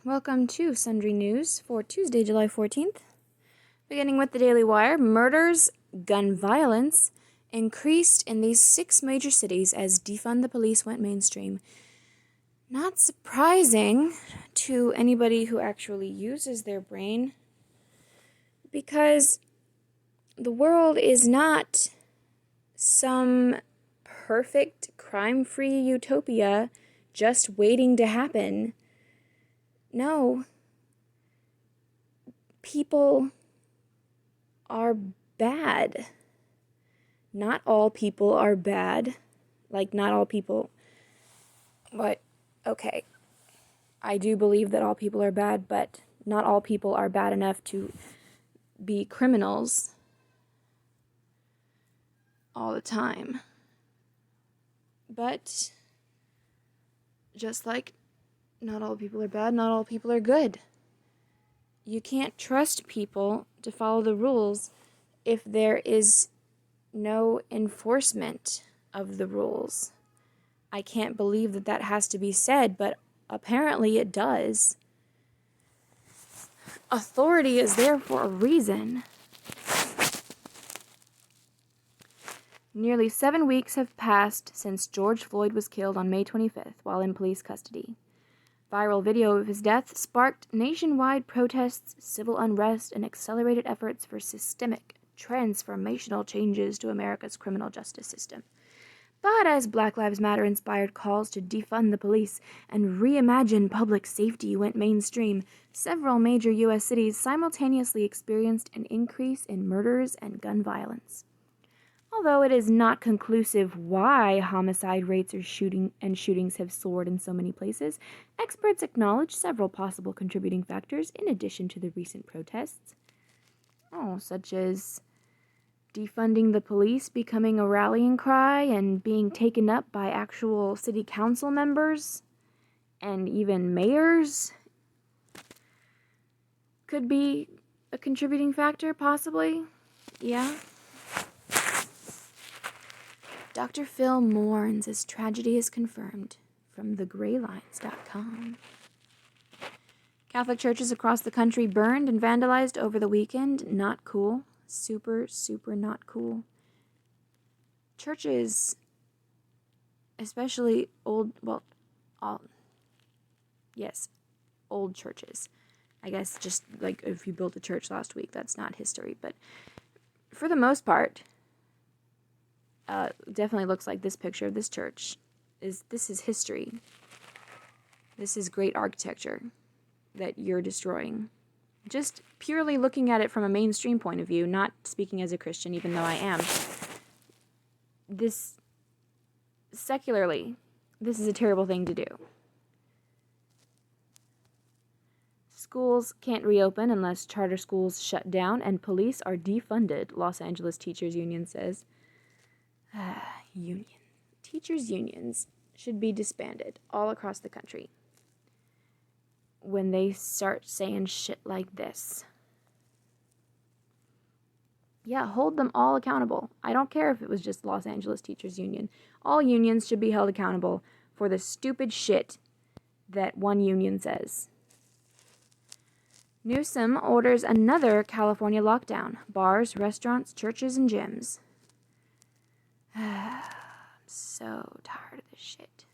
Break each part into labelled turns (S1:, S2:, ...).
S1: Welcome to Sundry News for Tuesday, July 14th. Beginning with the Daily Wire, murders, gun violence increased in these 6 major cities as defund the police went mainstream. Not surprising to anybody who actually uses their brain, because the world is not some perfect crime-free utopia just waiting to happen. No. People are bad. Not all people are bad. Like, not all people. But, okay. I do believe that all people are bad, but not all people are bad enough to be criminals all the time. But, just like not all people are bad, not all people are good. You can't trust people to follow the rules if there is no enforcement of the rules. I can't believe that that has to be said, but apparently it does. Authority is there for a reason. Nearly 7 weeks have passed since George Floyd was killed on May 25th while in police custody. Viral video of his death sparked nationwide protests, civil unrest, and accelerated efforts for systemic, transformational changes to America's criminal justice system. But as Black Lives Matter inspired calls to defund the police and reimagine public safety went mainstream, several major U.S. cities simultaneously experienced an increase in murders and gun violence. Although it is not conclusive why homicide rates or shootings have soared in so many places, experts acknowledge several possible contributing factors in addition to the recent protests. Such as defunding the police becoming a rallying cry and being taken up by actual city council members and even mayors could be a contributing factor, possibly. Yeah. Dr. Phil mourns as tragedy is confirmed from thegraylines.com. Catholic churches across the country burned and vandalized over the weekend. Not cool. Super, super not cool. Churches, especially old churches. I guess just like if you built a church last week, that's not history. But for the most part, definitely looks like this picture of this church. This is history. This is great architecture that you're destroying. Just purely looking at it from a mainstream point of view, not speaking as a Christian, even though I am. Secularly, this is a terrible thing to do. Schools can't reopen unless charter schools shut down and police are defunded, Los Angeles Teachers Union says. Teachers' unions should be disbanded all across the country when they start saying shit like this. Yeah, hold them all accountable. I don't care if it was just Los Angeles Teachers Union. All unions should be held accountable for the stupid shit that one union says. Newsom orders another California lockdown. Bars, restaurants, churches, and gyms. I'm so tired of this shit.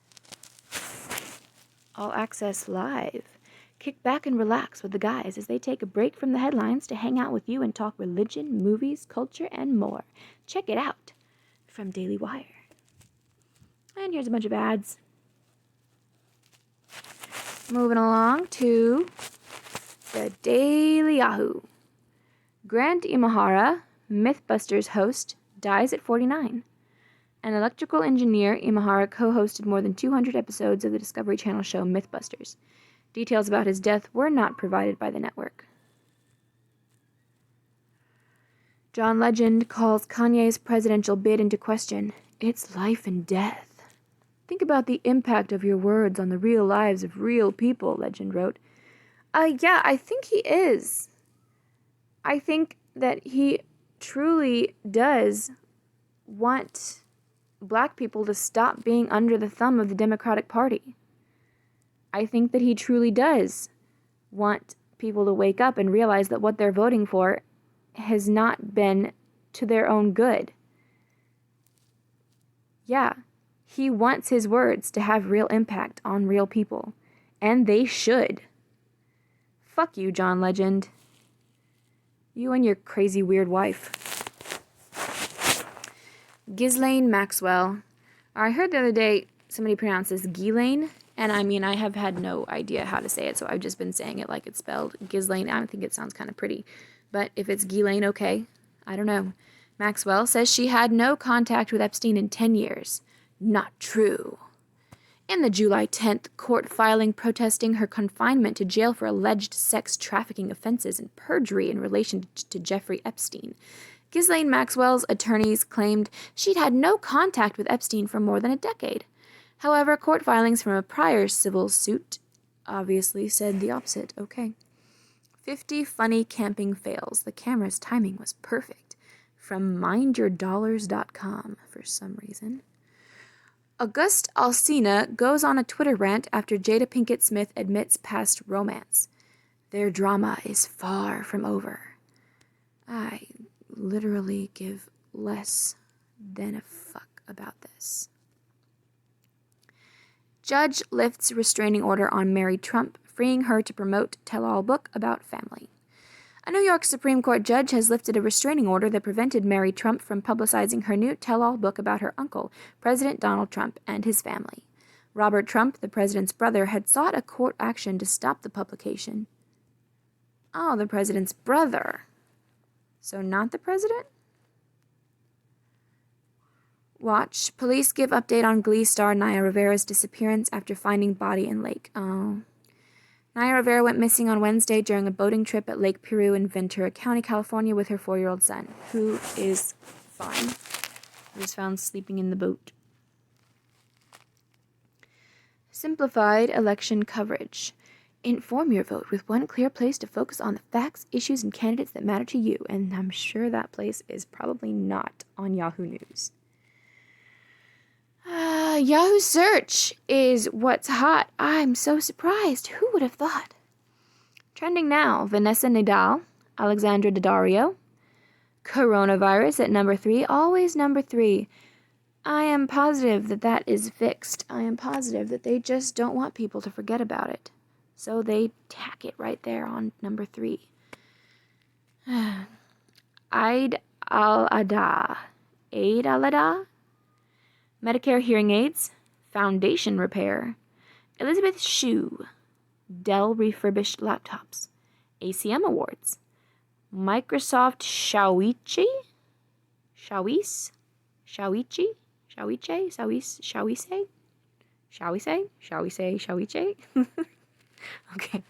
S1: All Access Live. Kick back and relax with the guys as they take a break from the headlines to hang out with you and talk religion, movies, culture, and more. Check it out from Daily Wire. And here's a bunch of ads. Moving along to the Daily Yahoo. Grant Imahara, Mythbusters host, dies at 49. An electrical engineer, Imahara co-hosted more than 200 episodes of the Discovery Channel show Mythbusters. Details about his death were not provided by the network. John Legend calls Kanye's presidential bid into question. It's life and death. Think about the impact of your words on the real lives of real people, Legend wrote. Yeah, I think he is. I think that he truly does want Black people to stop being under the thumb of the Democratic Party. I think that he truly does want people to wake up and realize that what they're voting for has not been to their own good. Yeah, he wants his words to have real impact on real people. And they should. Fuck you, John Legend. You and your crazy weird wife. Ghislaine Maxwell. I heard the other day somebody pronounce this Ghislaine, and I mean, I have had no idea how to say it, so I've just been saying it like it's spelled. Ghislaine, I think it sounds kind of pretty. But if it's Ghislaine, okay. I don't know. Maxwell says she had no contact with Epstein in 10 years. Not true. In the July 10th court filing protesting her confinement to jail for alleged sex trafficking offenses and perjury in relation to Jeffrey Epstein, Ghislaine Maxwell's attorneys claimed she'd had no contact with Epstein for more than a decade. However, court filings from a prior civil suit obviously said the opposite. Okay. 50 funny camping fails. The camera's timing was perfect. From mindyourdollars.com for some reason. Auguste Alsina goes on a Twitter rant after Jada Pinkett Smith admits past romance. Their drama is far from over. I literally give less than a fuck about this. Judge lifts restraining order on Mary Trump, freeing her to promote tell-all book about family. A New York Supreme Court judge has lifted a restraining order that prevented Mary Trump from publicizing her new tell-all book about her uncle, President Donald Trump, and his family. Robert Trump, the president's brother, had sought a court action to stop the publication. Oh, the president's brother. So not the president? Watch. Police give update on Glee star Naya Rivera's disappearance after finding body in lake. Oh. Naya Rivera went missing on Wednesday during a boating trip at Lake Piru in Ventura County, California, with her 4-year-old son, who is fine. He was found sleeping in the boat. Simplified election coverage. Inform your vote with one clear place to focus on the facts, issues, and candidates that matter to you. And I'm sure that place is probably not on Yahoo News. Yahoo Search is what's hot. I'm so surprised. Who would have thought? Trending now, Vanessa Nadal, Alexandra Daddario. Coronavirus at number 3, always number 3. I am positive that that is fixed. I am positive that they just don't want people to forget about it. So they tack it right there on number 3. Eid al-Adha. Eid al-Adha? Medicare hearing aids, foundation repair, Elizabeth Shue, Dell refurbished laptops, ACM awards, Microsoft Shawichi, okay.